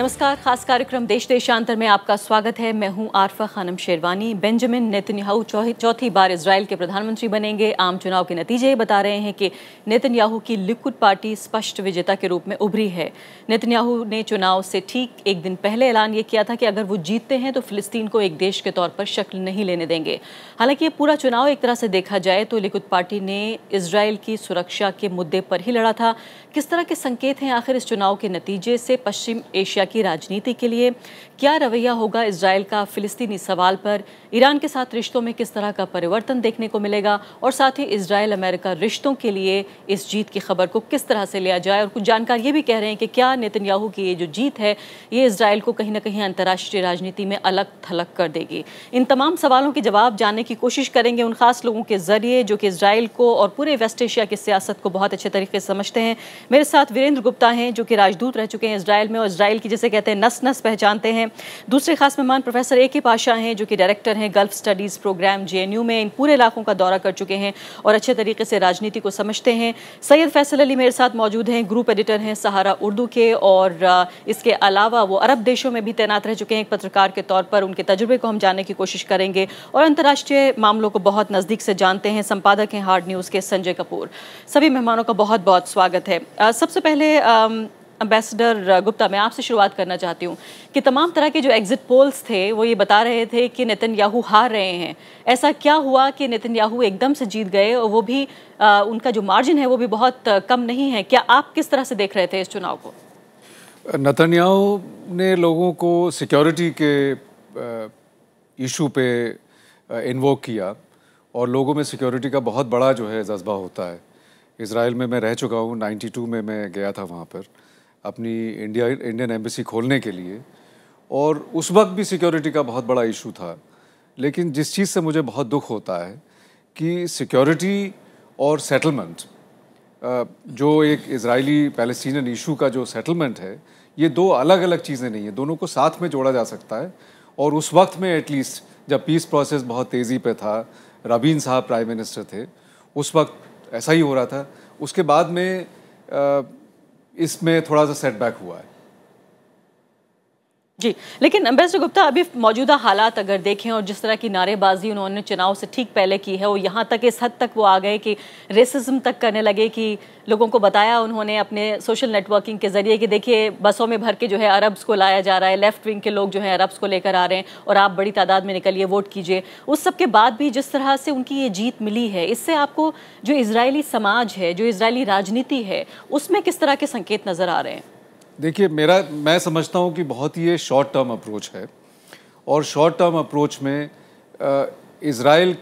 नमस्कार, खास कार्यक्रम देश देशांतर में आपका स्वागत है। मैं हूं आरफा खानम शेरवानी। बेंजामिन नेतन्याहू चौथी बार इजराइल के प्रधानमंत्री बनेंगे। आम चुनाव के नतीजे बता रहे हैं कि नेतन्याहू की लिकुड पार्टी स्पष्ट विजेता के रूप में उभरी है। नेतन्याहू ने चुनाव से ठीक एक दिन पहले ऐलान ये किया था कि अगर वो जीतते हैं तो फिलिस्तीन को एक देश के तौर पर शक्ल नहीं लेने देंगे। हालांकि ये पूरा चुनाव एक तरह से देखा जाए तो लिकुड पार्टी ने इजराइल की सुरक्षा के मुद्दे पर ही लड़ा था। किस तरह के संकेत हैं आखिर इस चुनाव के नतीजे से पश्चिम एशिया की राजनीति के लिए? क्या रवैया होगा इजराइल का फिलिस्तीनी सवाल पर? ईरान के साथ रिश्तों में किस तरह का परिवर्तन देखने को मिलेगा? और साथ ही इजराइल अमेरिका रिश्तों के लिए इस जीत की खबर को किस तरह से लिया जाए? और कुछ जानकार ये भी कह रहे हैं कि क्या नेतन्याहू की ये जो जीत है ये इजराइल को कहीं ना कहीं अंतर्राष्ट्रीय राजनीति में अलग थलग कर देगी। इन तमाम सवालों के जवाब जानने की कोशिश करेंगे उन खास लोगों के जरिए जो कि इजराइल को और पूरे वेस्ट एशिया की सियासत को बहुत अच्छे तरीके से समझते हैं। मेरे साथ वीरेंद्र गुप्ता हैं जो कि राजदूत रह चुके हैं इजराइल में और इजराइल की जिसे कहते हैं नस नस पहचानते हैं। दूसरे खास मेहमान प्रोफेसर ए के पाशा हैं जो कि डायरेक्टर हैं गल्फ स्टडीज प्रोग्राम JNU में। इन पूरे इलाकों का दौरा कर चुके हैं और अच्छे तरीके से राजनीति को समझते हैं। सैयद फैसल अली मेरे साथ मौजूद हैं, ग्रुप एडिटर हैं सहारा उर्दू के और इसके अलावा वो अरब देशों में भी तैनात रह चुके हैं एक पत्रकार के तौर पर। उनके तजुर्बे को हम जानने की कोशिश करेंगे और अंतर्राष्ट्रीय मामलों को बहुत नज़दीक से जानते हैं। संपादक हैं हार्ड न्यूज़ के संजय कपूर। सभी मेहमानों का बहुत बहुत स्वागत है। सबसे पहले एम्बेसडर गुप्ता, मैं आपसे शुरुआत करना चाहती हूँ कि तमाम तरह के जो एग्जिट पोल्स थे वो ये बता रहे थे कि नेतन्याहू हार रहे हैं। ऐसा क्या हुआ कि नेतन्याहू एकदम से जीत गए और वो भी उनका जो मार्जिन है वो भी बहुत कम नहीं है? क्या आप किस तरह से देख रहे थे इस चुनाव को? नेतन्याहू ने लोगों को सिक्योरिटी के इशू पे इन्वोक किया और लोगों में सिक्योरिटी का बहुत बड़ा जो है जज्बा होता है। इज़राइल में मैं रह चुका हूँ, 92 में मैं गया था वहाँ पर अपनी इंडियन एम्बेसी खोलने के लिए और उस वक्त भी सिक्योरिटी का बहुत बड़ा इशू था। लेकिन जिस चीज़ से मुझे बहुत दुख होता है कि सिक्योरिटी और सेटलमेंट, जो एक इजरायली पैलेस्टीनियन इशू का जो सेटलमेंट है, ये दो अलग अलग चीज़ें नहीं है, दोनों को साथ में जोड़ा जा सकता है। और उस वक्त में एटलीस्ट जब पीस प्रोसेस बहुत तेज़ी पे था, रबीन साहब प्राइम मिनिस्टर थे, उस वक्त ऐसा ही हो रहा था। उसके बाद में इसमें थोड़ा सा सेटबैक हुआ है। जी, लेकिन एम्बेसडर गुप्ता, अभी मौजूदा हालात अगर देखें और जिस तरह की नारेबाजी उन्होंने चुनाव से ठीक पहले की है, और यहाँ तक इस हद तक वो आ गए कि रेसिज्म तक करने लगे कि लोगों को बताया उन्होंने अपने सोशल नेटवर्किंग के जरिए कि देखिए बसों में भर के जो है अरब्स को लाया जा रहा है, लेफ्ट विंग के लोग जो है अरब्स को लेकर आ रहे हैं और आप बड़ी तादाद में निकलिए वोट कीजिए। उस सब के बाद भी जिस तरह से उनकी ये जीत मिली है, इससे आपको जो इजरायली समाज है, जो इजरायली राजनीति है, उसमें किस तरह के संकेत नजर आ रहे हैं? देखिए, मैं समझता हूँ कि बहुत ही ये शॉर्ट टर्म अप्रोच है और शॉर्ट टर्म अप्रोच में इजरायली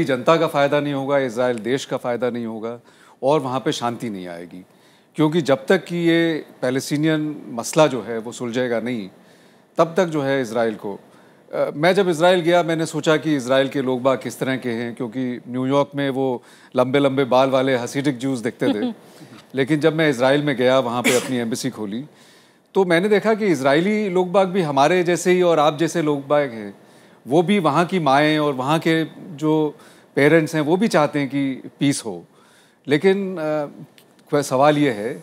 जनता का फ़ायदा नहीं होगा, इजराइल देश का फ़ायदा नहीं होगा और वहाँ पे शांति नहीं आएगी। क्योंकि जब तक कि ये पैलेस्टीनियन मसला जो है वो सुलझेगा नहीं, तब तक जो है इजराइल को मैं जब इजराइल गया मैंने सोचा कि इजराइल के लोग बाग किस तरह के हैं, क्योंकि न्यूयॉर्क में वो लंबे लंबे बाल वाले हसीडिक जूस दिखते थे। लेकिन जब मैं इजराइल में गया, वहाँ पे अपनी एम्बेसी खोली, तो मैंने देखा कि इजरायली लोग बाग भी हमारे जैसे ही और आप जैसे लोग बाग हैं। वो भी वहाँ की माएँ और वहाँ के जो पेरेंट्स हैं वो भी चाहते हैं कि पीस हो। लेकिन सवाल ये है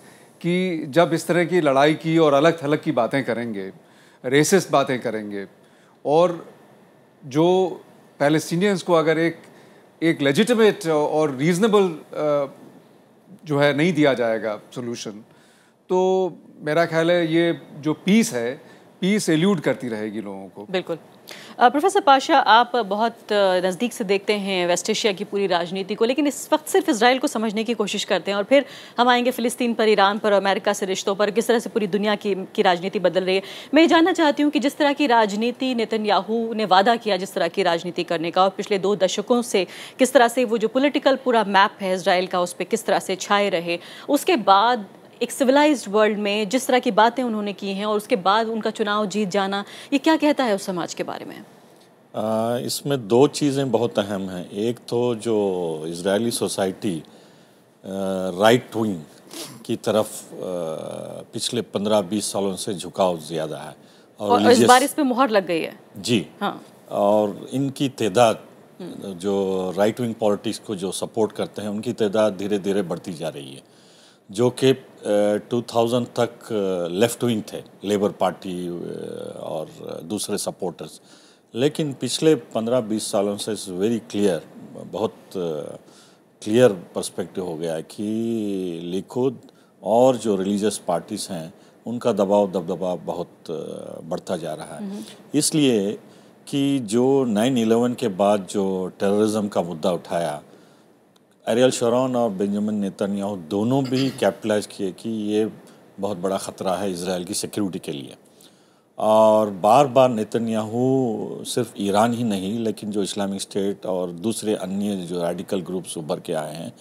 कि जब इस तरह की लड़ाई की और अलग थलग की बातें करेंगे, रेसिस्ट बातें करेंगे और जो पैलेस्टीनियंस को अगर एक लेजिटिमेट और रीजनेबल जो है नहीं दिया जाएगा सोल्यूशन, तो मेरा ख्याल है ये जो पीस है, पीस एल्यूड करती रहेगी लोगों को। बिल्कुल। प्रोफेसर पाशा, आप बहुत नज़दीक से देखते हैं वेस्ट एशिया की पूरी राजनीति को, लेकिन इस वक्त सिर्फ इजराइल को समझने की कोशिश करते हैं और फिर हम आएंगे फ़िलिस्तीन पर, ईरान पर, अमेरिका से रिश्तों पर, किस तरह से पूरी दुनिया की राजनीति बदल रही है। मैं ये जानना चाहती हूँ कि जिस तरह की राजनीति नेतन्याहू ने वादा किया जिस तरह की राजनीति करने का और पिछले 2 दशकों से किस तरह से वो जो पॉलिटिकल पूरा मैप है इजराइल का उस पर किस तरह से छाए रहे, उसके बाद एक सिविलाइज्ड वर्ल्ड में जिस तरह की बातें उन्होंने की हैं और उसके बाद उनका चुनाव जीत जाना, ये क्या कहता है उस समाज के बारे में? इसमें 2 चीज़ें बहुत अहम हैं। एक तो जो इजरायली सोसाइटी राइट विंग की तरफ पिछले 15-20 सालों से झुकाव ज़्यादा है और इस बार इस पे मुहर लग गई है। जी हाँ। और इनकी तादाद, जो राइट विंग पॉलिटिक्स को जो सपोर्ट करते हैं, उनकी तादाद धीरे धीरे बढ़ती जा रही है। जो कि 2000 तक लेफ्ट विंग थे, लेबर पार्टी और दूसरे सपोर्टर्स। लेकिन पिछले 15-20 सालों से इट्स वेरी क्लियर, बहुत क्लियर पर्सपेक्टिव हो गया है कि लिकुद और जो रिलीजियस पार्टीज हैं उनका दबाव दबदबा बहुत बढ़ता जा रहा है। इसलिए कि जो 9/11 के बाद जो टेररिज्म का मुद्दा उठाया, एरियल शरोन और बेंजामिन नेतन्याहू दोनों भी कैपिटलाइज किए कि ये बहुत बड़ा ख़तरा है इजराइल की सिक्योरिटी के लिए। और बार बार नेतन्याहू सिर्फ ईरान ही नहीं, लेकिन जो इस्लामिक स्टेट और दूसरे अन्य जो रेडिकल ग्रुप्स उभर के आए हैं,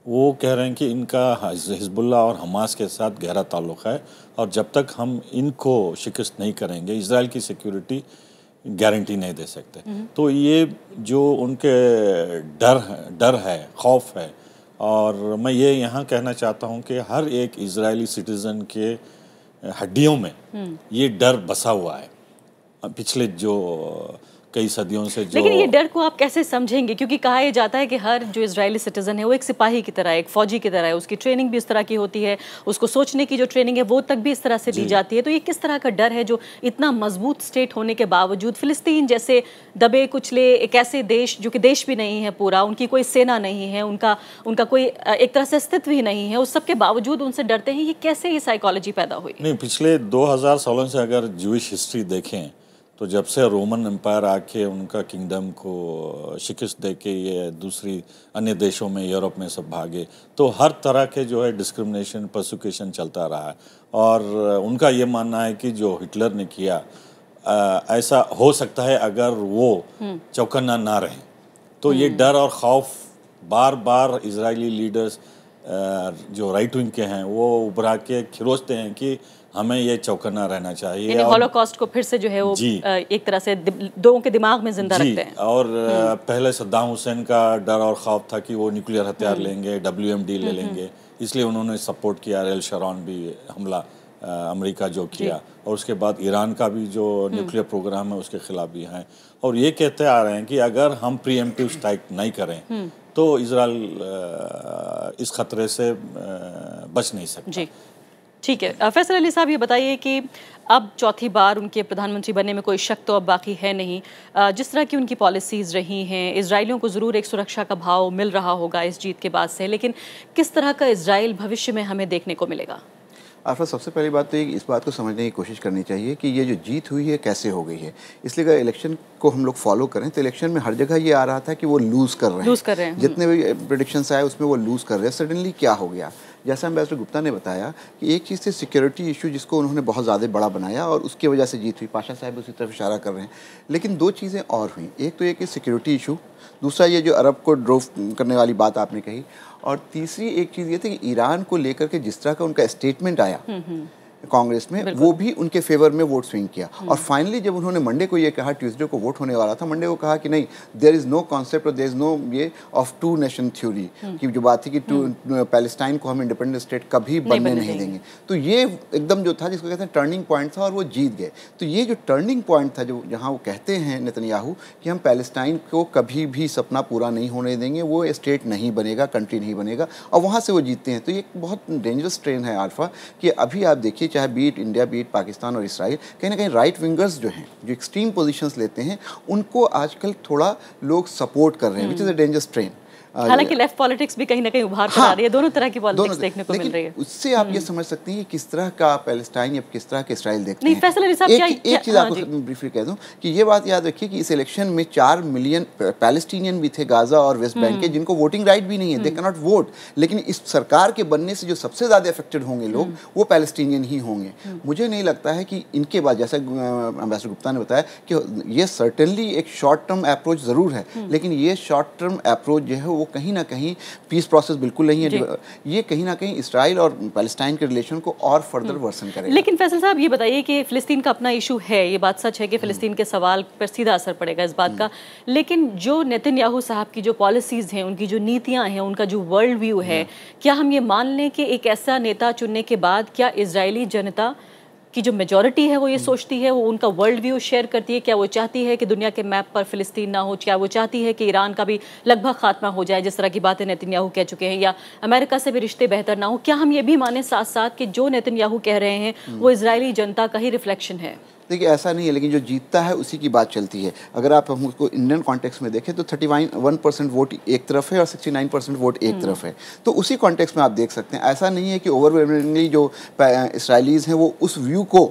वो कह रहे हैं कि इनका हिजबुल्लाह और हमास के साथ गहरा ताल्लुक़ है, और जब तक हम इनको शिकस्त नहीं करेंगे इजराइल की सिक्योरिटी गारंटी नहीं दे सकते। तो ये जो उनके डर है, खौफ है, और मैं ये यहाँ कहना चाहता हूँ कि हर एक इजरायली सिटीज़न के हड्डियों में ये डर बसा हुआ है पिछले जो कई सदियों से। जो लेकिन ये डर को आप कैसे समझेंगे, क्योंकि कहा यह जाता है कि हर जो इजरायली सिटीजन है वो एक सिपाही की तरह है, एक फौजी की तरह है, उसकी ट्रेनिंग भी इस तरह की होती है, उसको सोचने की जो ट्रेनिंग है वो तक भी इस तरह से दी जाती है। तो ये किस तरह का डर है जो इतना मजबूत स्टेट होने के बावजूद फिलिस्तीन जैसे दबे कुचले एक ऐसे देश जो कि देश भी नहीं है पूरा, उनकी कोई सेना नहीं है, उनका कोई एक तरह से अस्तित्व ही नहीं है, उस सब के बावजूद उनसे डरते हैं, ये कैसे ये साइकोलॉजी पैदा हुई? नहीं, पिछले 2000 सालों से अगर जूइश हिस्ट्री देखें तो जब से रोमन एम्पायर आके उनका किंगडम को शिकस्त दे के ये दूसरी अन्य देशों में, यूरोप में सब भागे, तो हर तरह के जो है डिस्क्रिमिनेशन, परसिक्यूशन चलता रहा है। और उनका ये मानना है कि जो हिटलर ने किया ऐसा हो सकता है अगर वो चौकन्ना ना रहे। तो ये डर और खौफ बार बार इजरायली लीडर्स जो राइट विंग के हैं वो उभरा के खिरोचते हैं कि हमें ये चौकन्ना रहना चाहिए। यानी हॉलोकॉस्ट को फिर से जो है वो एक तरह से लोगों के दिमाग में जिंदा रखते हैं। और पहले सद्दाम हुसैन का डर और खौफ था कि वो न्यूक्लियर हथियार लेंगे, WMD ले लेंगे, इसलिए उन्होंने सपोर्ट किया। एरियल शरोन भी हमला अमेरिका जो किया, और उसके बाद ईरान का भी जो न्यूक्लियर प्रोग्राम है उसके खिलाफ भी हैं। और ये कहते आ रहे हैं कि अगर हम प्रीएम्प्टिव स्ट्राइक नहीं करें तो इजराइल इस खतरे से बच नहीं सकता। जी ठीक है। फैसल अली साहब, ये बताइए कि अब चौथी बार उनके प्रधानमंत्री बनने में कोई शक तो अब बाकी है नहीं। जिस तरह की उनकी पॉलिसीज़ रही हैं, इजरायलियों को ज़रूर एक सुरक्षा का भाव मिल रहा होगा इस जीत के बाद से, लेकिन किस तरह का इजराइल भविष्य में हमें देखने को मिलेगा? आफा, सबसे पहली बात तो इस बात को समझने की कोशिश करनी चाहिए कि ये जो जीत हुई है कैसे हो गई है। इसलिए अगर इलेक्शन को हम लोग फॉलो करें तो इलेक्शन में हर जगह ये आ रहा था कि वो लूज़ कर रहे हैं। जितने भी प्रेडिक्शंस आए उसमें वो लूज़ कर रहे हैं। सडनली क्या हो गया? जैसा एम्बेसडर गुप्ता ने बताया कि एक चीज़ से सिक्योरिटी इशू जिसको उन्होंने बहुत ज़्यादा बड़ा बनाया और उसकी वजह से जीत हुई। पाशा साहब उसी तरफ इशारा कर रहे हैं। लेकिन दो चीज़ें और हुई। एक तो ये कि सिक्योरिटी इशू, दूसरा ये जो अरब को ड्रोव करने वाली बात आपने कही, और तीसरी एक चीज़ ये थी कि ईरान को लेकर के जिस तरह का उनका स्टेटमेंट आया कांग्रेस में, वो भी उनके फेवर में वोट स्विंग किया। और फाइनली जब उन्होंने मंडे को ये कहा, ट्यूसडे को वोट होने वाला था, मंडे को कहा कि नहीं, देयर इज़ नो कॉन्सेप्ट और देयर इज़ नो ये ऑफ टू नेशन थ्योरी, की जो बात थी कि पैलेस्टाइन को हम इंडिपेंडेंट स्टेट कभी बनने नहीं देंगे। तो ये एकदम जो था जिसको कहते हैं टर्निंग पॉइंट था, और वो जीत गए। तो ये जो टर्निंग पॉइंट था, जो जहाँ वो कहते हैं नेतन्याहू कि हम पैलेस्टाइन को कभी भी सपना पूरा नहीं होने देंगे, वो स्टेट नहीं बनेगा, कंट्री नहीं बनेगा, और वहाँ से वो जीतते हैं। तो ये बहुत डेंजरस ट्रेन है आल्फा, कि अभी आप देखिए चाहे बीट इंडिया, बीट पाकिस्तान और इसराइल, कहीं ना कहीं राइट विंगर्स जो हैं, जो एक्सट्रीम पोजीशंस लेते हैं, उनको आजकल थोड़ा लोग सपोर्ट कर रहे हैं, which is a dangerous train. हालांकि लेफ्ट पॉलिटिक्स भी कहीं ना कहीं उभार कर आ रही है, दोनों तरह की पॉलिटिक्स देखने को मिल रही है। उससे आप ये समझ सकते हैं कि किस तरह का पैलेस्टाइन या किस तरह के इसराइल देखते हैं। फैसल अली साहब, एक चीज़ आपको ब्रीफली कह दूं कि ये बात याद रखिए कि इस इलेक्शन में 4 मिलियन पैलेस्टीनियन भी थे गाजा और वेस्ट बैंक के, जिनको वोटिंग राइट भी नहीं है, दे कैन नॉट वोट। लेकिन इस सरकार के बनने से जो सबसे ज़्यादा अफेक्टेड होंगे लोग, वो पैलेस्टीनियन ही होंगे। मुझे नहीं लगता है कि इनके बाद, जैसा एम्बेसडर गुप्ता ने बताया, कि ये सर्टेनली एक शॉर्ट टर्म अप्रोच ज़रूर है, लेकिन ये शॉर्ट टर्म अप्रोच जो है वो कहीं ना कहीं पीस प्रोसेस बिल्कुल नहीं है। ये कहीं ना कहीं इसराइल और पैलेस्टाइन के रिलेशन को और फर्दर वर्सन करेगा। लेकिन फैसल साहब, ये बताइए कि फिलिस्तीन का अपना इशू है, ये बात सच है कि फिलिस्तीन के सवाल पर सीधा असर पड़ेगा इस बात का, लेकिन जो नेतन्याहू साहब की जो पॉलिसीज़ हैं, उनकी जो नीतियाँ हैं, उनका जो वर्ल्ड व्यू है, क्या हम ये मान लें कि एक ऐसा नेता चुनने के बाद क्या इजरायली जनता की जो मेजॉरिटी है वो ये सोचती है, वो उनका वर्ल्ड व्यू शेयर करती है? क्या वो चाहती है कि दुनिया के मैप पर फिलिस्तीन ना हो? क्या वो चाहती है कि ईरान का भी लगभग खात्मा हो जाए, जिस तरह की बातें नेतन्याहू कह चुके हैं, या अमेरिका से भी रिश्ते बेहतर ना हो? क्या हम ये भी माने साथ साथ कि जो नेतन्याहू कह रहे हैं वो इजरायली जनता का ही रिफ्लेक्शन है? देखिए, ऐसा नहीं है, लेकिन जो जीतता है उसी की बात चलती है। अगर आप हमको इंडियन कॉन्टेक्स्ट में देखें तो 31% वोट एक तरफ है और 69% वोट एक तरफ है। तो उसी कॉन्टेक्स्ट में आप देख सकते हैं, ऐसा नहीं है कि ओवरवेलमिंगली जो इसराइलीज़ हैं वो उस व्यू को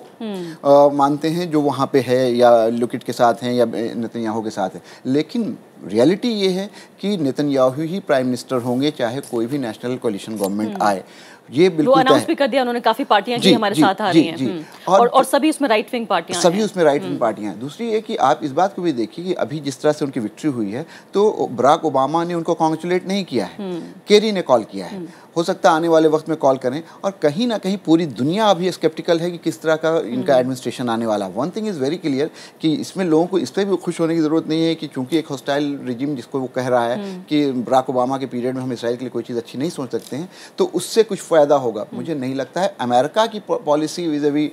मानते हैं जो वहाँ पे है, या लुकिट के साथ हैं या नेतन्याहू के साथ है। लेकिन रियलिटी ये है कि नेतन्याहू ही प्राइम मिनिस्टर होंगे, चाहे कोई भी नेशनल कोalition गवर्नमेंट आए। ये बिल्कुल अनाउंस भी कर दिया उन्होंने, काफी पार्टियां की हमारे साथ आ रही हैं, और सभी उसमें राइट विंग पार्टियां, सभी उसमें राइट विंग पार्टियां हैं। दूसरी है कि आप इस बात को भी देखिए कि अभी जिस तरह से उनकी विक्ट्री हुई है, तो बराक ओबामा ने उनको कॉन्ग्रेचुलेट नहीं किया है, केरी ने कॉल किया है। हो सकता है आने वाले वक्त में कॉल करें, और कहीं ना कहीं पूरी दुनिया अभी स्केप्टिकल है कि किस तरह का इनका एडमिनिस्ट्रेशन आने वाला। One thing is very clear कि इसमें लोगों को इस पर भी खुश होने की ज़रूरत नहीं है कि चूंकि एक हॉस्टाइल रिजिम जिसको वो कह रहा है कि बराक ओबामा के पीरियड में हम इसराइल के लिए कोई चीज़ अच्छी नहीं सोच सकते हैं, तो उससे कुछ फ़ायदा होगा। मुझे नहीं लगता है। अमेरिका की पॉलिसी विज़-अ-वी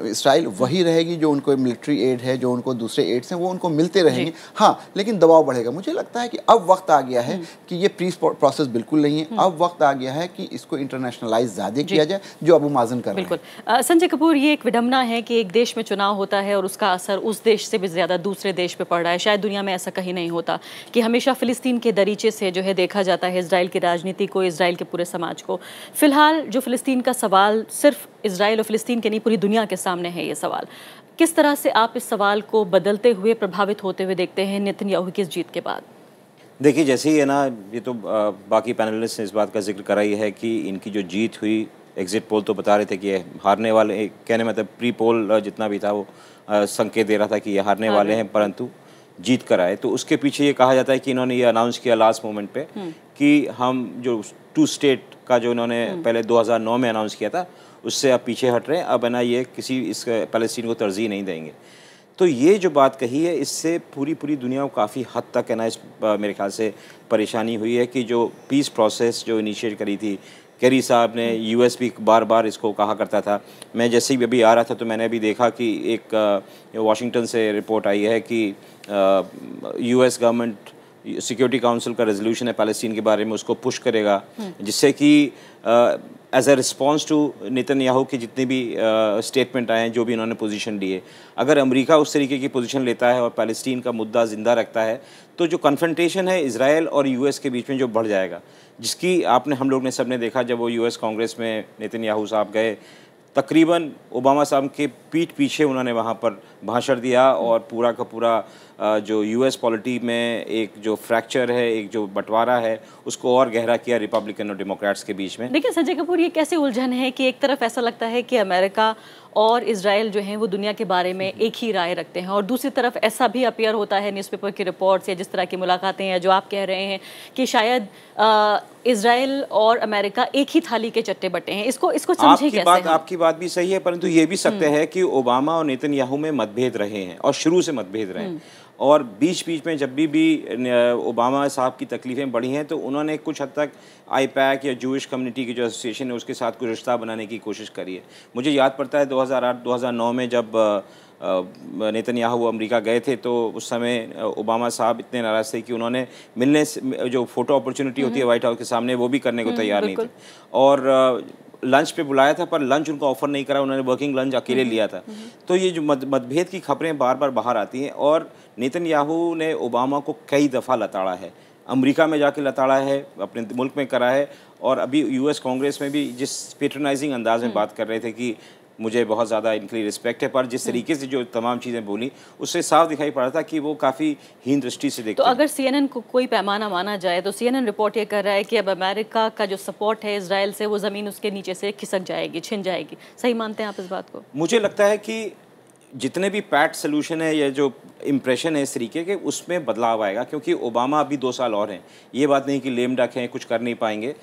इसराइल वही रहेगी, जो उनको मिलिट्री एड है, जो उनको दूसरे एड्स हैं, वो उनको मिलते रहेंगे। हाँ, लेकिन दबाव बढ़ेगा। मुझे लगता है कि अब वक्त आ गया है कि ये पीस प्रोसेस बिल्कुल नहीं है। अब वक्त आ गया है कि इसको इंटरनेशनलाइज ज़्यादा किया जाए, जो अबू माज़न कर रहे हैं। बिल्कुल। संजय कपूर, ये एक विडंबना है कि एक देश में चुनाव होता है और उसका असर उस देश से भी ज़्यादा दूसरे देश पे पड़ रहा है। शायद दुनिया में ऐसा कहीं नहीं होता कि हमेशा फ़िलिस्तीन के दरीचे से जो है देखा जाता है इजराइल की राजनीति को, इजराइल के पूरे समाज को। फिलहाल जो फ़िलिस्तीन का सवाल सिर्फ इजराइल और फ़िलिस्तीन के नहीं, पूरी दुनिया के सामने है ये सवाल। किस तरह से आप इस सवाल को बदलते हुए, प्रभावित होते हुए देखते हैं नेतन्याहू की इस जीत के बाद? देखिए, जैसे ही है ना, ये तो बाकी पैनलिस्ट ने इस बात का जिक्र करा ही है कि इनकी जो जीत हुई, एग्जिट पोल तो बता रहे थे कि ये हारने वाले, कहने मतलब प्री पोल जितना भी था वो संकेत दे रहा था कि ये हारने वाले हैं, परंतु जीत कर आए। तो उसके पीछे ये कहा जाता है कि इन्होंने ये अनाउंस किया लास्ट मोमेंट पे कि हम जो 2 स्टेट का जो इन्होंने पहले 2009 में अनाउंस किया था, उससे अब पीछे हट रहे हैं। अब है ना, ये किसी इस पैलेस्टीन को तरजीह नहीं देंगे। तो ये जो बात कही है, इससे पूरी दुनिया को काफ़ी हद तक है ना, इस मेरे ख्याल से परेशानी हुई है कि जो पीस प्रोसेस जो इनिशिएट करी थी केरी साहब ने, यूएस भी बार बार इसको कहा करता था। मैं जैसे ही अभी आ रहा था तो मैंने अभी देखा कि एक वाशिंगटन से रिपोर्ट आई है कि यूएस गवर्नमेंट सिक्योरिटी काउंसिल का रेजोल्यूशन है पैलेस्टीन के बारे में, उसको पुश करेगा, जिससे कि as a response to Netanyahu की जितने भी स्टेटमेंट आए हैं, जो भी इन्होंने पोजीशन ली है, अगर अमेरिका उस तरीके की पोजीशन लेता है और पैलेस्टीन का मुद्दा ज़िंदा रखता है, तो जो कन्फ्रंटेशन है इजराइल और यूएस के बीच में जो बढ़ जाएगा, जिसकी हम लोग ने सबने देखा जब वो यूएस कांग्रेस में नेतन्याहू साहब गए, तकरीबन ओबामा साहब के पीठ पीछे उन्होंने वहाँ पर भाषण दिया और पूरा का पूरा जो यूएस पॉलिटी में एक जो फ्रैक्चर है, एक जो बंटवारा है, उसको और गहरा किया रिपब्लिकन और डेमोक्रेट्स के बीच में। देखिए संजय कपूर, ये कैसे उलझन है कि एक तरफ ऐसा लगता है कि अमेरिका और इजराइल जो हैं वो दुनिया के बारे में एक ही राय रखते हैं, और दूसरी तरफ ऐसा भी अपीयर होता है न्यूज़पेपर की रिपोर्ट्स या जिस तरह की मुलाकातें हैं जो आप कह रहे हैं कि शायद इजराइल और अमेरिका एक ही थाली के चट्टे बट्टे हैं। इसको समझे कैसे? आपकी बात भी सही है, परंतु ये भी सकते हैं कि ओबामा और नेतन्याहू में मतभेद रहे हैं और शुरू से मतभेद रहे हैं, और बीच बीच में जब भी ओबामा साहब की तकलीफ़ें बढ़ी हैं तो उन्होंने कुछ हद तक आईपैक या जूइश कम्युनिटी की जो एसोसिएशन है उसके साथ कुछ रिश्ता बनाने की कोशिश करी है। मुझे याद पड़ता है 2008-2009 में जब नेतन्याहू अमेरिका गए थे तो उस समय ओबामा साहब इतने नाराज़ थे कि उन्होंने मिलने से जो फ़ोटो अपॉर्चुनिटी होती है वाइट हाउस के सामने, वो भी करने को तैयार नहीं थे, और लंच पे बुलाया था पर लंच उनको ऑफर नहीं करा, उन्होंने वर्किंग लंच अकेले लिया था। तो ये जो मतभेद की खबरें बार बार बाहर आती हैं, और नेतन्याहू ने ओबामा को कई दफ़ा लताड़ा है, अमेरिका में जाके लताड़ा है, अपने मुल्क में करा है, और अभी यूएस कांग्रेस में भी जिस पैट्रनाइजिंग अंदाज में बात कर रहे थे कि मुझे बहुत ज़्यादा इनके लिए रिस्पेक्ट है, पर जिस तरीके से जो तमाम चीज़ें बोली उससे साफ दिखाई पड़ रहा था कि वो काफ़ी हीन दृष्टि से देखते हैं। तो अगर CNN को कोई पैमाना माना जाए तो CNN रिपोर्ट ये कर रहा है कि अब अमेरिका का जो सपोर्ट है इजराइल से, वो ज़मीन उसके नीचे से खिसक जाएगी, छिन जाएगी। सही मानते हैं आप इस बात को? मुझे लगता है कि जितने भी पैट सोल्यूशन है या जो इम्प्रेशन है इस तरीके के, उसमें बदलाव आएगा, क्योंकि ओबामा अभी 2 साल और हैं। ये बात नहीं कि लेम डक हैं, कुछ कर नहीं पाएंगे।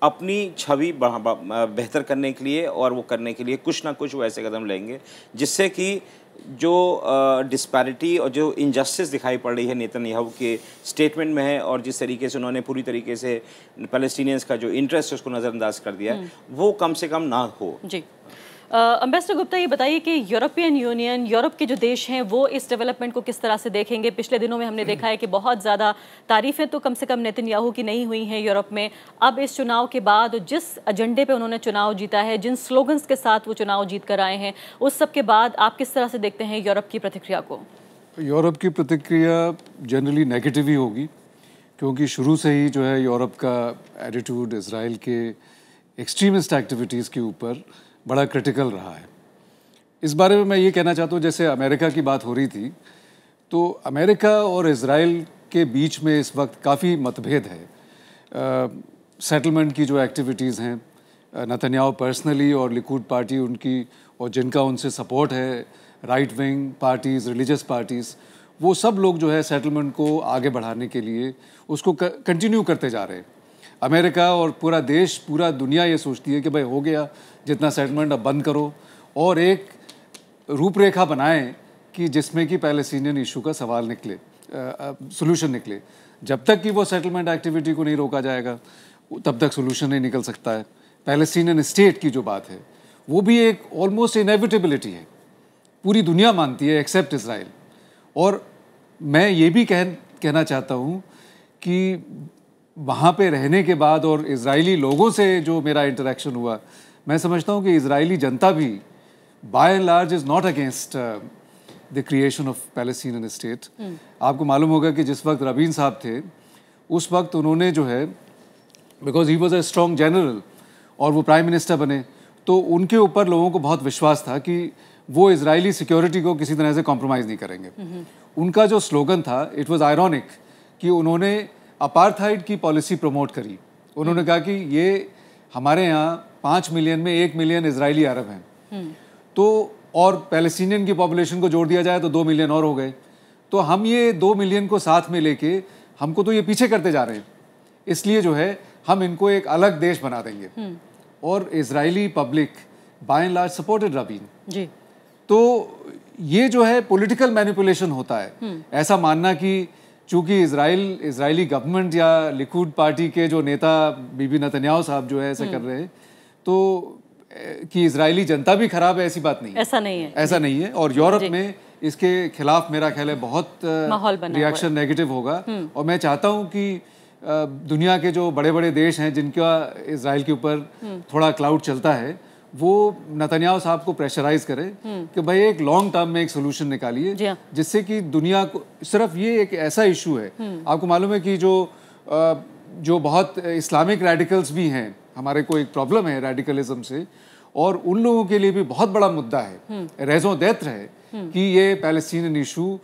अपनी छवि बेहतर करने के लिए और वो करने के लिए कुछ ना कुछ वो ऐसे कदम लेंगे जिससे कि जो डिस्पैरिटी और जो इनजस्टिस दिखाई पड़ रही है नेतन्याहू के स्टेटमेंट में है, और जिस तरीके से उन्होंने पूरी तरीके से पैलेस्टीनियंस का जो इंटरेस्ट है उसको नज़रअंदाज कर दिया है, वो कम से कम ना हो। जी। अम्बेसडर गुप्ता, ये बताइए कि यूरोपियन यूनियन, यूरोप के जो देश हैं, वो इस डेवलपमेंट को किस तरह से देखेंगे? पिछले दिनों में हमने देखा है कि बहुत ज़्यादा तारीफ़ें तो कम से कम नेतन्याहू की नहीं हुई हैं यूरोप में। अब इस चुनाव के बाद जिस एजेंडे पे उन्होंने चुनाव जीता है, जिन स्लोगन्स के साथ वो चुनाव जीत कर आए हैं, उस सब के बाद आप किस तरह से देखते हैं यूरोप की प्रतिक्रिया को? यूरोप की प्रतिक्रिया जनरली नेगेटिव ही होगी, क्योंकि शुरू से ही जो है यूरोप का एटीट्यूड इजराइल के एक्सट्रीमिस्ट एक्टिविटीज़ के ऊपर बड़ा क्रिटिकल रहा है। इस बारे में मैं ये कहना चाहता हूँ, जैसे अमेरिका की बात हो रही थी, तो अमेरिका और इजराइल के बीच में इस वक्त काफ़ी मतभेद है। सेटलमेंट की जो एक्टिविटीज़ हैं, नेतन्याहू पर्सनली और लिकुड पार्टी उनकी, और जिनका उनसे सपोर्ट है, right wing parties, religious parties, वो सब लोग जो है सेटलमेंट को आगे बढ़ाने के लिए उसको कंटिन्यू करते जा रहे हैं। अमेरिका और पूरा देश, पूरा दुनिया ये सोचती है कि भाई हो गया जितना सेटलमेंट, अब बंद करो और एक रूपरेखा बनाएं कि जिसमें कि पैलेस्टीनियन इशू का सवाल निकले, सॉल्यूशन निकले। जब तक कि वो सेटलमेंट एक्टिविटी को नहीं रोका जाएगा तब तक सॉल्यूशन नहीं निकल सकता है। पैलेस्टीनियन स्टेट की जो बात है वो भी एक ऑलमोस्ट इनेविटेबिलिटी है, पूरी दुनिया मानती है एक्सेप्ट इजराइल। और मैं ये भी कहना चाहता हूँ कि वहाँ पे रहने के बाद और इजरायली लोगों से जो मेरा इंटरेक्शन हुआ, मैं समझता हूँ कि इजरायली जनता भी by and large is not against the creation of Palestinian state. आपको मालूम होगा कि जिस वक्त रबीन साहब थे उस वक्त उन्होंने जो है, because he was a strong general और वो प्राइम मिनिस्टर बने, तो उनके ऊपर लोगों को बहुत विश्वास था कि वो इजरायली सिक्योरिटी को किसी तरह से कॉम्प्रोमाइज़ नहीं करेंगे। उनका जो स्लोगन था, इट वाज आयरॉनिक कि उन्होंने अपार्थाइड की पॉलिसी प्रमोट करी। उन्होंने कहा कि ये हमारे यहाँ 5 मिलियन में 1 मिलियन इजरायली अरब हैं, तो और पैलेस्टीनियन की पॉपुलेशन को जोड़ दिया जाए तो 2 मिलियन और हो गए, तो हम ये 2 मिलियन को साथ में लेके हमको तो ये पीछे करते जा रहे हैं, इसलिए जो है हम इनको एक अलग देश बना देंगे। और Israeli public by and large supported Rabin ji. तो ये जो है पॉलिटिकल मैनिपुलेशन होता है, ऐसा मानना कि चूंकि इजरायली गवर्नमेंट या लिकुड पार्टी के जो नेता बीबी नेतन्याहू साहब जो है ऐसा कर रहे हैं, तो कि इजरायली जनता भी खराब है, ऐसी बात नहीं है, ऐसा नहीं है। और यूरोप में इसके खिलाफ मेरा ख्याल है बहुत रिएक्शन नेगेटिव होगा। और मैं चाहता हूँ कि दुनिया के जो बड़े बड़े देश हैं जिनका इजराइल के ऊपर थोड़ा क्लाउड चलता है, वो नेतन्याहू साहब को प्रेशराइज करे कि भाई एक लॉन्ग टर्म में एक सोल्यूशन निकालिए, जिससे कि दुनिया को, सिर्फ ये एक ऐसा इशू है, आपको मालूम है कि जो बहुत इस्लामिक रेडिकल्स भी हैं, हमारे को एक प्रॉब्लम है रेडिकलिज्म से, और उन लोगों के लिए भी बहुत बड़ा मुद्दा है, रेज़ों दैत्र है कि ये पैलेस्टीनियन इशू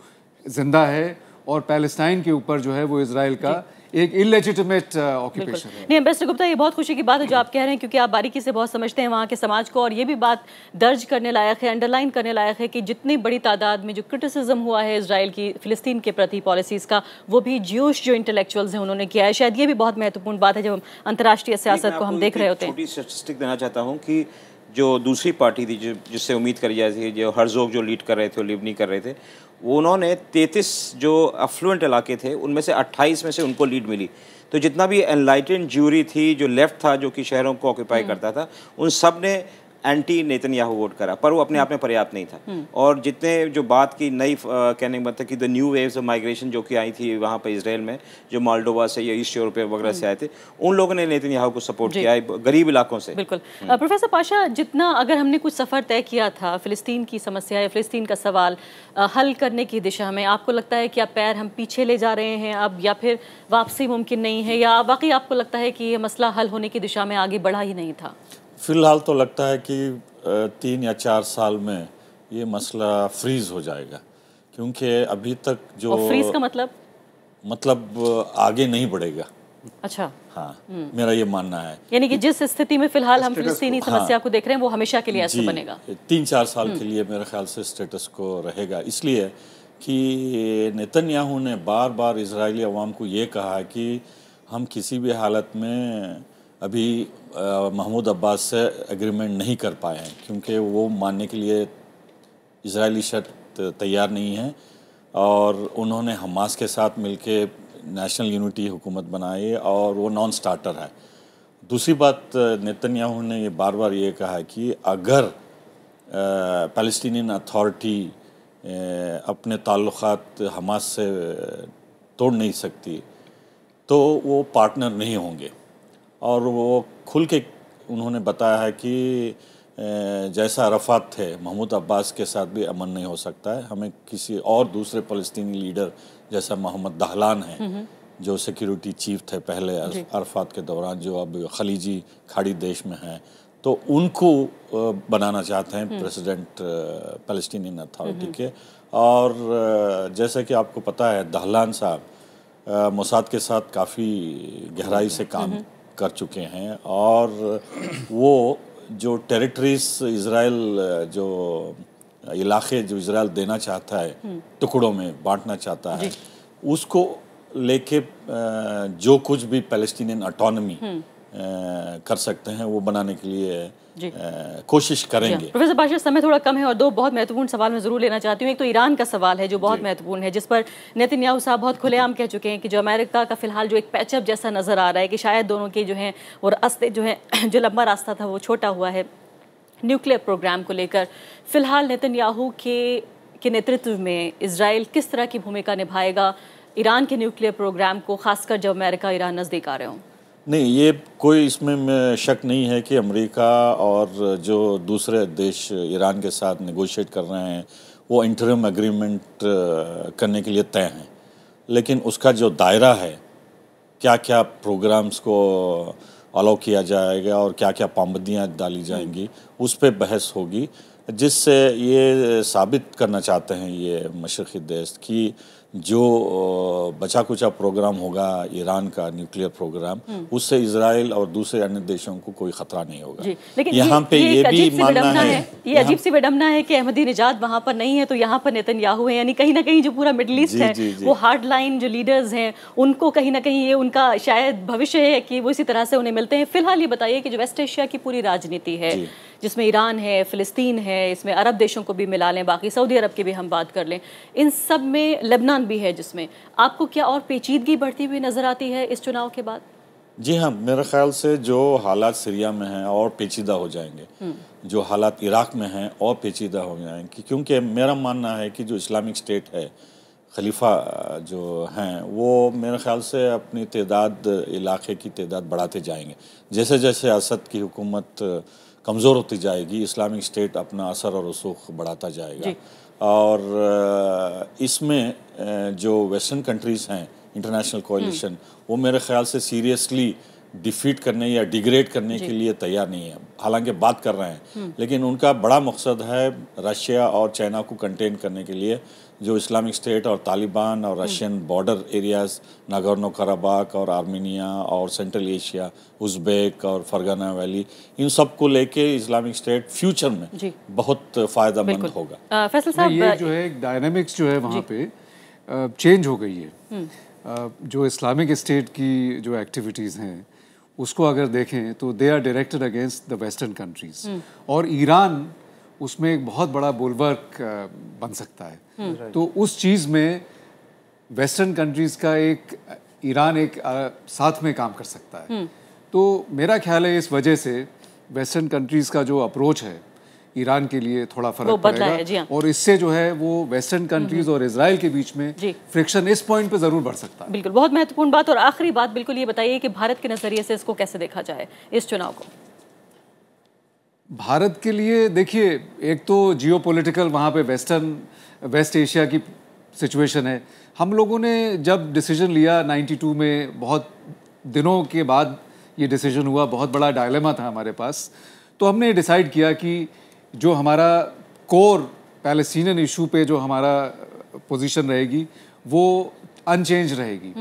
जिंदा है और पैलेस्टाइन के ऊपर जो है वो इजराइल का एक इलेजिटिमेट ऑक्यूपेशन है। नहीं एम्बेसडर गुप्ता, ये बहुत खुशी की बात है जो आप कह रहे हैं, क्योंकि आप बारीकी से बहुत समझते हैं वहाँ के समाज को, और ये भी बात दर्ज करने लायक है, अंडरलाइन करने लायक है कि जितनी बड़ी तादाद में जो क्रिटिसिज्म हुआ है इजराइल की फिलिस्तीन के प्रति पॉलिसीज़ का, वो भी ज्यूश जो इंटेलेक्चुअल्स हैं उन्होंने किया है। शायद ये भी बहुत महत्वपूर्ण बात है जब अंतर्राष्ट्रीय सियासत को हम देख रहे होते हैं। छोटी स्टैटिस्टिक देना चाहता हूँ कि जो दूसरी पार्टी थी जिससे उम्मीद करी जाती थी, जो हर्जोग जो लीड कर रहे थे, लिबनी कर रहे थे, वो उन्होंने 33 जो अफ्लुएंट इलाके थे उनमें से 28 में से उनको लीड मिली। तो जितना भी एनलाइटेंड ज्यूरी थी, जो लेफ्ट था, जो कि शहरों को ऑक्यूपाई करता था, उन सब ने एंटी नेतन्याहू वोट करा, पर वो अपने आप में पर्याप्त नहीं था। और जितने जो बात की नई कहने का मतलब कि the new waves of migration जो कि आई थी वहाँ पर इसराइल में, जो मोल्डोवा से या ईस्ट यूरोप वगैरह से आए थे, उन लोगों ने नेतन्याहू को सपोर्ट किया है, गरीब इलाकों से। बिल्कुल। प्रोफेसर पाशा, जितना अगर हमने कुछ सफ़र तय किया था फ़िलिस्तीन की समस्या या फ़िलिस्तीन का सवाल हल करने की दिशा में, आपको लगता है कि आप पैर हम पीछे ले जा रहे हैं अब, या फिर वापसी मुमकिन नहीं है, या वाकई आपको लगता है कि ये मसला हल होने की दिशा में आगे बढ़ा ही नहीं था? फिलहाल तो लगता है कि 3 या 4 साल में ये मसला फ्रीज हो जाएगा, क्योंकि अभी तक जो और फ्रीज का मतलब आगे नहीं बढ़ेगा। अच्छा, हाँ, मेरा ये मानना है। यानी कि जिस स्थिति में फिलहाल हम फिलिस्तीनी समस्या को देख रहे हैं वो हमेशा के लिए ऐसा बनेगा। 3-4 साल के लिए मेरे ख्याल से स्टेटस को रहेगा, इसलिए कि नेतन्याहू ने बार बार इजरायली अवाम को ये कहा कि हम किसी भी हालत में अभी महमूद अब्बास से एग्रीमेंट नहीं कर पाए हैं, क्योंकि वो मानने के लिए इजरायली शर्त तैयार नहीं है, और उन्होंने हमास के साथ मिलके नेशनल यूनिटी हुकूमत बनाई और वो नॉन स्टार्टर है। दूसरी बात, नेतन्याहू ने ये बार बार ये कहा है कि अगर फ़लस्तीनियन अथॉरिटी अपने ताल्लुक़ात हमास से तोड़ नहीं सकती तो वो पार्टनर नहीं होंगे। और वो खुल के उन्होंने बताया है कि जैसा अरफात थे महमूद अब्बास के साथ भी अमन नहीं हो सकता है, हमें किसी और दूसरे फ़लस्तीनी लीडर जैसा मोहम्मद दहलान हैं जो सिक्योरिटी चीफ थे पहले अरफात के दौरान, जो अब खलीजी खाड़ी देश में हैं, तो उनको बनाना चाहते हैं प्रेसिडेंट फ़लस्तीनियन अथॉरिटी के। और जैसे कि आपको पता है दहलान साहब मोसाद के साथ काफ़ी गहराई से काम कर चुके हैं और वो जो टेरिटरीज इज़राइल जो इलाके जो इज़राइल देना चाहता है टुकड़ों में बांटना चाहता है उसको लेके जो कुछ भी पैलेस्टीनियन ऑटोनॉमी कर सकते हैं वो बनाने के लिए कोशिश करेंगे। प्रोफेसर बाशर समय थोड़ा कम है और दो बहुत महत्वपूर्ण सवाल मैं ज़रूर लेना चाहती हूँ। एक तो ईरान का सवाल है जो बहुत महत्वपूर्ण है, जिस पर नेतन्याहू साहब बहुत खुलेआम कह चुके हैं कि जो अमेरिका का फिलहाल जो एक पैचअप जैसा नज़र आ रहा है कि शायद दोनों के जो हैं वो रास्ते जो हैं जो लंबा रास्ता था वो छोटा हुआ है न्यूक्लियर प्रोग्राम को लेकर। फिलहाल नेतन्याहू के नेतृत्व में इजराइल किस तरह की भूमिका निभाएगा ईरान के न्यूक्लियर प्रोग्राम को, खासकर जब अमेरिका ईरान नज़दीक आ रहे हों? नहीं, ये कोई इसमें शक नहीं है कि अमेरिका और जो दूसरे देश ईरान के साथ नेगोशिएट कर रहे हैं वो इंटरिम एग्रीमेंट करने के लिए तय हैं, लेकिन उसका जो दायरा है, क्या क्या प्रोग्राम्स को अलाउ किया जाएगा और क्या क्या पाबंदियाँ डाली जाएंगी, उस पर बहस होगी, जिससे ये साबित करना चाहते हैं ये मशरक़ी देश कि जो बचा कुचा प्रोग्राम होगा ईरान का न्यूक्लियर प्रोग्राम, उससे इजराइल और दूसरे अन्य देशों को कोई खतरा नहीं होगा। लेकिन यहाँ पे ये भी मानना है, ये अजीब सी विडंबना है कि अहमदीनेजाद वहाँ पर नहीं है तो यहाँ पर नेतन्याहू है, यानी कहीं ना कहीं जो पूरा मिडिल ईस्ट है वो हार्ड लाइन जो लीडर्स हैं उनको कहीं ना कहीं ये उनका शायद भविष्य है कि वो इसी तरह से उन्हें मिलते हैं। फिलहाल ये बताइए कि जो वेस्ट एशिया की पूरी राजनीति है जिसमें ईरान है, फ़िलिस्तीन है, इसमें अरब देशों को भी मिला लें, बाकी सऊदी अरब की भी हम बात कर लें, इन सब में लेबनान भी है, जिसमें आपको क्या और पेचीदगी बढ़ती हुई नज़र आती है इस चुनाव के बाद? जी हाँ, मेरे ख्याल से जो हालात सीरिया में हैं और पेचीदा हो जाएंगे, जो हालात इराक़ में हैं और पेचीदा हो जाएंगे, क्योंकि मेरा मानना है कि जो इस्लामिक स्टेट है, खलीफा जो हैं वो मेरे ख्याल से अपनी तादाद इलाके की तादाद बढ़ाते जाएंगे। जैसे जैसे असद की हुकूमत कमज़ोर होती जाएगी, इस्लामिक स्टेट अपना असर और रसूख बढ़ाता जाएगा। और इसमें जो वेस्टर्न कंट्रीज़ हैं, इंटरनेशनल कोalition, वो मेरे ख्याल से सीरियसली डिफीट करने या डिग्रेड करने के लिए तैयार नहीं है। हालांकि बात कर रहे हैं, लेकिन उनका बड़ा मकसद है रशिया और चाइना को कंटेन करने के लिए, जो इस्लामिक स्टेट और तालिबान और Russian border areas Nagorno Karabakh और आर्मेनिया और सेंट्रल एशिया, उज़्बेक और फरगाना वैली, इन सब को लेके इस्लामिक स्टेट फ्यूचर में बहुत फ़ायदेमंद होगा। फैसल साहब, ये जो है डायनामिक्स जो है वहाँ पे चेंज हो गई है। जो इस्लामिक स्टेट की जो एक्टिविटीज़ हैं उसको अगर देखें तो they are directed against the western countries, और ईरान उसमें एक बहुत बड़ा बुलवर्क बन सकता है। तो उस चीज़ में वेस्टर्न कंट्रीज़ का एक ईरान एक साथ में काम कर सकता है। तो मेरा ख्याल है इस वजह से वेस्टर्न कंट्रीज़ का जो अप्रोच है ईरान के लिए थोड़ा फर्क पड़ेगा, और इससे जो है वो वेस्टर्न कंट्रीज और इजराइल के बीच में फ्रिक्शन इस पॉइंट पे जरूर बढ़ सकता है। बिल्कुल, बहुत महत्वपूर्ण बात। और आखिरी बात, बिल्कुल ये बताइए कि भारत के नजरिए से इसको कैसे देखा जाए, इस चुनाव को? भारत के लिए देखिए, एक तो जियोपॉलिटिकल वहाँ पे वेस्ट एशिया की सिचुएशन है। हम लोगों ने जब डिसीजन लिया 92 में, बहुत दिनों के बाद ये डिसीजन हुआ, बहुत बड़ा डायलेमा था हमारे पास, तो हमने डिसाइड किया कि जो हमारा कोर पैलेस्टीनियन इशू पे जो हमारा पोजीशन रहेगी वो अनचेंज रहेगी।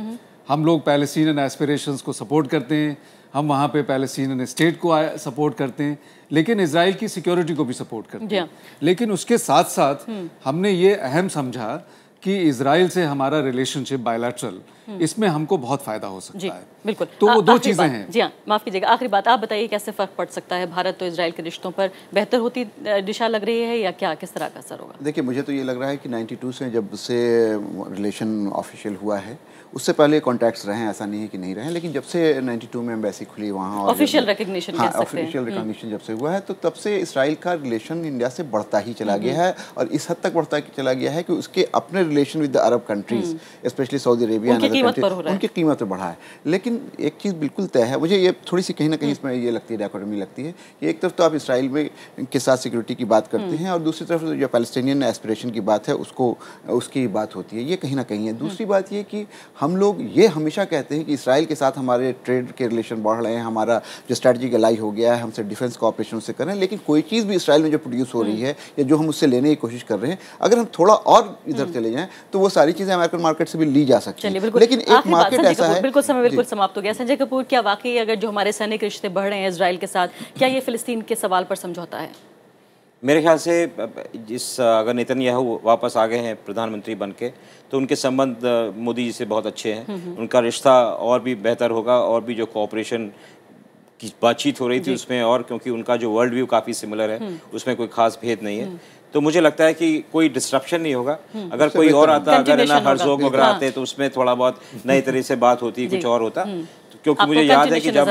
हम लोग पैलेस्टीनियन एस्पिरेशंस को सपोर्ट करते हैं, हम वहाँ पे पैलेस्टीनियन स्टेट को सपोर्ट करते हैं, लेकिन इजराइल की सिक्योरिटी को भी सपोर्ट करते हैं। लेकिन उसके साथ साथ हमने ये अहम समझा कि इजराइल से हमारा रिलेशनशिप बायलैटरल, इसमें हमको बहुत फायदा हो सकता है। बिल्कुल, तो वो दो चीजें हैं। जी हाँ, माफ कीजिएगा, आखिरी बात आप बताइए, कैसे फर्क पड़ सकता है भारत तो इजराइल के रिश्तों पर? बेहतर होती दिशा लग रही है या क्या, किस तरह का असर होगा? देखिए, मुझे तो ये लग रहा है कि 92 से जब से रिलेशन ऑफिशियल हुआ है उससे पहले कॉन्टैक्ट्स रहे हैं, ऐसा नहीं है कि नहीं रहे, लेकिन जब से 92 में एम्बेसी खुली वहाँ, ऑफिशियल रिकग्निशन, हाँ ऑफिशियल रिकग्निशन जब से हुआ है, तो तब से इसराइल का रिलेशन इंडिया से बढ़ता ही चला गया है, और इस हद तक बढ़ता चला गया है कि उसके अपने relation with the Arab countries, specially Saudi Arabia, उनकी कीमत पर बढ़ा है। लेकिन एक चीज़ बिल्कुल तय है, मुझे ये थोड़ी सी कहीं ना कहीं इसमें ये लगती है, डायकोटमी लगती है कि एक तरफ तो आप इसराइल में के साथ सिक्योरिटी की बात करते हैं, और दूसरी तरफ जो पैलेस्टीनियन एस्पिरेशन की बात है उसकी बात होती है, ये कहीं ना कहीं है। दूसरी बात ये कि हम लोग ये हमेशा कहते हैं कि इसराइल के साथ हमारे ट्रेड के रिलेशन बढ़ रहे हैं, हमारा जो स्ट्रेटजिक एलाई हो गया है, हमसे डिफेंस कॉपरेशन से कर रहे हैं, लेकिन कोई चीज़ भी इसराइल में जो प्रोड्यूस हो रही है या जो हम उससे लेने की कोशिश कर रहे हैं, अगर हम थोड़ा और इधर चले जाएं तो वो सारी चीज़ें अमेरिकन मार्केट से भी ली जा सकती हैं। लेकिन एक मार्केट ऐसा है, बिल्कुल समय बिल्कुल समाप्त हो गया। संजय कपूर, क्या वाकई अगर जो हमारे सैनिक रिश्ते बढ़ रहे हैं इसराइल के साथ, क्या ये फिलिस्तीन के सवाल पर समझौता है? मेरे ख्याल से अगर नेतन्याहू वापस आ गए हैं प्रधानमंत्री बन के, तो उनके संबंध मोदी जी से बहुत अच्छे हैं, उनका रिश्ता और भी बेहतर होगा, और भी जो कोऑपरेशन की बातचीत हो रही थी उसमें, और क्योंकि उनका जो वर्ल्ड व्यू काफ़ी सिमिलर है, उसमें कोई खास भेद नहीं है, तो मुझे लगता है कि कोई डिस्ट्रप्शन नहीं होगा। अगर कोई और आता, अगर ना हर्जोग वगैरह आते, तो उसमें थोड़ा बहुत नई तरह से बात होती, कुछ और होता, क्योंकि मुझे याद है कि जब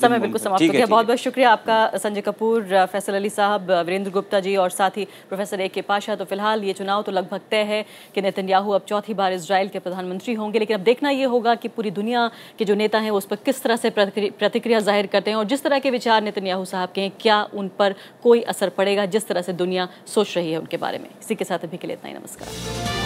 समय बिल्कुल समाप्त हो गया। बहुत बहुत शुक्रिया आपका संजय कपूर, फैसल अली साहब, वीरेंद्र गुप्ता जी, और साथ ही प्रोफेसर AK पाशा। तो फिलहाल ये चुनाव तो लगभग तय है कि नेतन्याहू अब चौथी बार इजराइल के प्रधानमंत्री होंगे, लेकिन अब देखना ये होगा कि पूरी दुनिया के जो नेता हैं उस पर किस तरह से प्रतिक्रिया जाहिर करते हैं, और जिस तरह के विचार नेतन्याहू साहब के हैं, क्या उन पर कोई असर पड़ेगा जिस तरह से दुनिया सोच रही है उनके बारे में। इसी के साथ अभी के लिए इतना ही, नमस्कार।